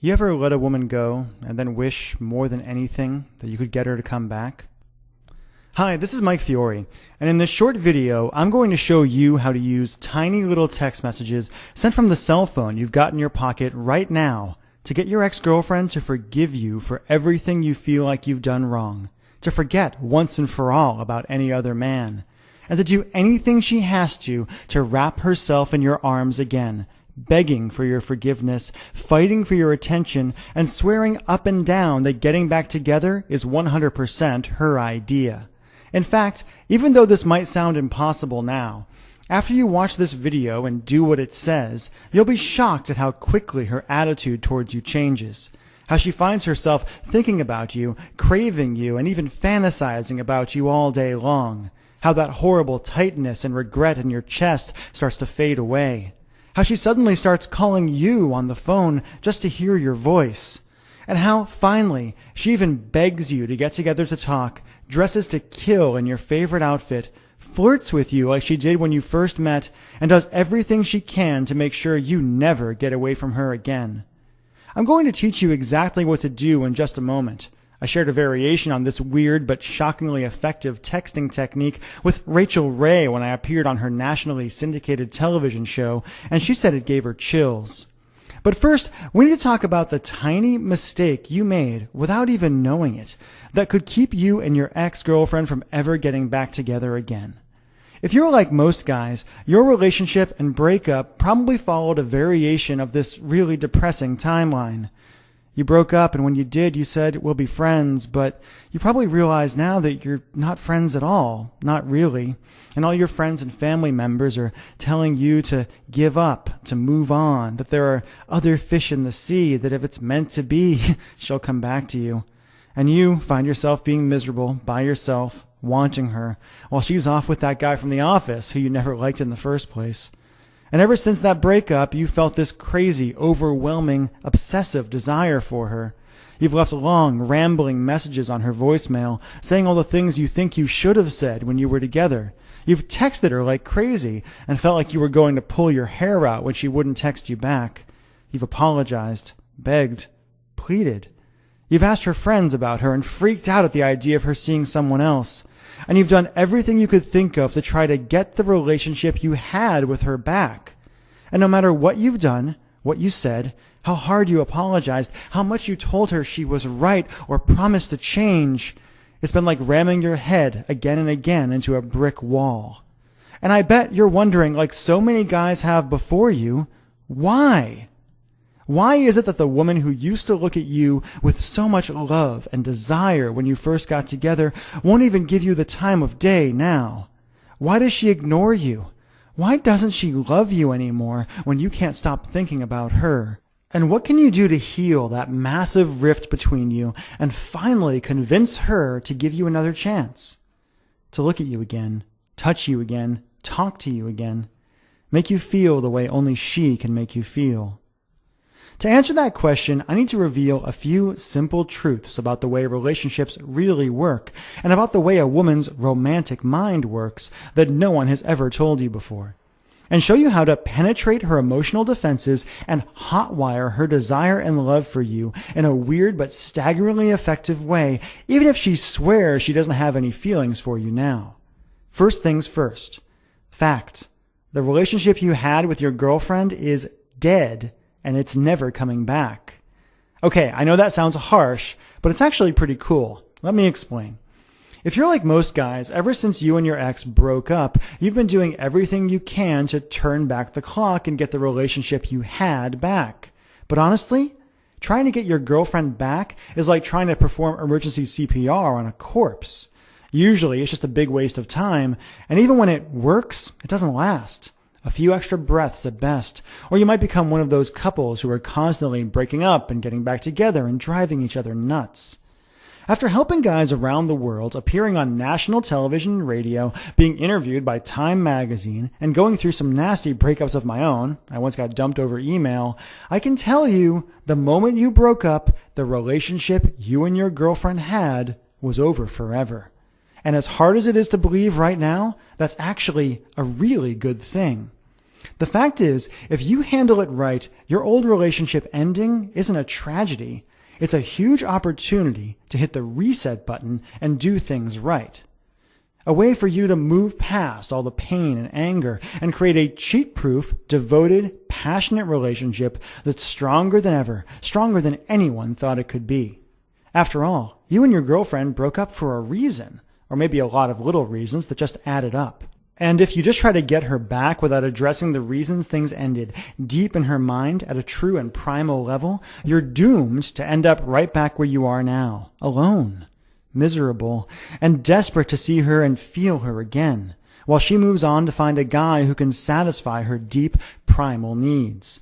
You ever let a woman go and then wish more than anything that you could get her to come back? Hi, this is Mike Fiore, and in this short video, I'm going to show you how to use tiny little text messages sent from the cell phone you've got in your pocket right now to get your ex-girlfriend to forgive you for everything you feel like you've done wrong, to forget once and for all about any other man, and to do anything she has to wrap herself in your arms again, begging for your forgiveness, fighting for your attention, and swearing up and down that getting back together is 100% her idea. In fact, even though this might sound impossible now, after you watch this video and do what it says, you'll be shocked at how quickly her attitude towards you changes, how she finds herself thinking about you, craving you, and even fantasizing about you all day long, how that horrible tightness and regret in your chest starts to fade away, how she suddenly starts calling you on the phone just to hear your voice, and how, finally, she even begs you to get together to talk, dresses to kill in your favorite outfit, flirts with you like she did when you first met, and does everything she can to make sure you never get away from her again. I'm going to teach you exactly what to do in just a moment. I shared a variation on this weird but shockingly effective texting technique with Rachel Ray when I appeared on her nationally syndicated television show, and she said it gave her chills. But first, we need to talk about the tiny mistake you made without even knowing it that could keep you and your ex-girlfriend from ever getting back together again. If you're like most guys, your relationship and breakup probably followed a variation of this really depressing timeline. You broke up, and when you did, you said, "We'll be friends," but you probably realize now that you're not friends at all, not really, and all your friends and family members are telling you to give up, to move on, that there are other fish in the sea, that if it's meant to be, she'll come back to you. And you find yourself being miserable by yourself, wanting her, while she's off with that guy from the office who you never liked in the first place. And ever since that breakup, you felt this crazy, overwhelming, obsessive desire for her. You've left long, rambling messages on her voicemail, saying all the things you think you should have said when you were together. You've texted her like crazy and felt like you were going to pull your hair out when she wouldn't text you back. You've apologized, begged, pleaded. You've asked her friends about her and freaked out at the idea of her seeing someone else. And you've done everything you could think of to try to get the relationship you had with her back. And no matter what you've done, what you said, how hard you apologized, how much you told her she was right or promised to change, it's been like ramming your head again and again into a brick wall. And I bet you're wondering, like so many guys have before you, why? Why is it that the woman who used to look at you with so much love and desire when you first got together won't even give you the time of day now? Why does she ignore you? Why doesn't she love you anymore when you can't stop thinking about her? And what can you do to heal that massive rift between you and finally convince her to give you another chance? To look at you again, touch you again, talk to you again, make you feel the way only she can make you feel. To answer that question, I need to reveal a few simple truths about the way relationships really work and about the way a woman's romantic mind works that no one has ever told you before, and show you how to penetrate her emotional defenses and hotwire her desire and love for you in a weird but staggeringly effective way, even if she swears she doesn't have any feelings for you now. First things first. Fact. The relationship you had with your girlfriend is dead, and it's never coming back. Okay, I know that sounds harsh, but it's actually pretty cool. Let me explain. If you're like most guys, ever since you and your ex broke up, you've been doing everything you can to turn back the clock and get the relationship you had back. But honestly, trying to get your girlfriend back is like trying to perform emergency CPR on a corpse. Usually, it's just a big waste of time, and even when it works, it doesn't last. A few extra breaths at best, or you might become one of those couples who are constantly breaking up and getting back together and driving each other nuts. After helping guys around the world, appearing on national television and radio, being interviewed by Time magazine, and going through some nasty breakups of my own, I once got dumped over email, I can tell you, the moment you broke up, the relationship you and your girlfriend had was over forever. And as hard as it is to believe right now, that's actually a really good thing. The fact is, if you handle it right, your old relationship ending isn't a tragedy. It's a huge opportunity to hit the reset button and do things right. A way for you to move past all the pain and anger and create a cheat-proof, devoted, passionate relationship that's stronger than ever, stronger than anyone thought it could be. After all, you and your girlfriend broke up for a reason, or maybe a lot of little reasons that just added up. And if you just try to get her back without addressing the reasons things ended deep in her mind at a true and primal level, you're doomed to end up right back where you are now, alone, miserable, and desperate to see her and feel her again, while she moves on to find a guy who can satisfy her deep primal needs.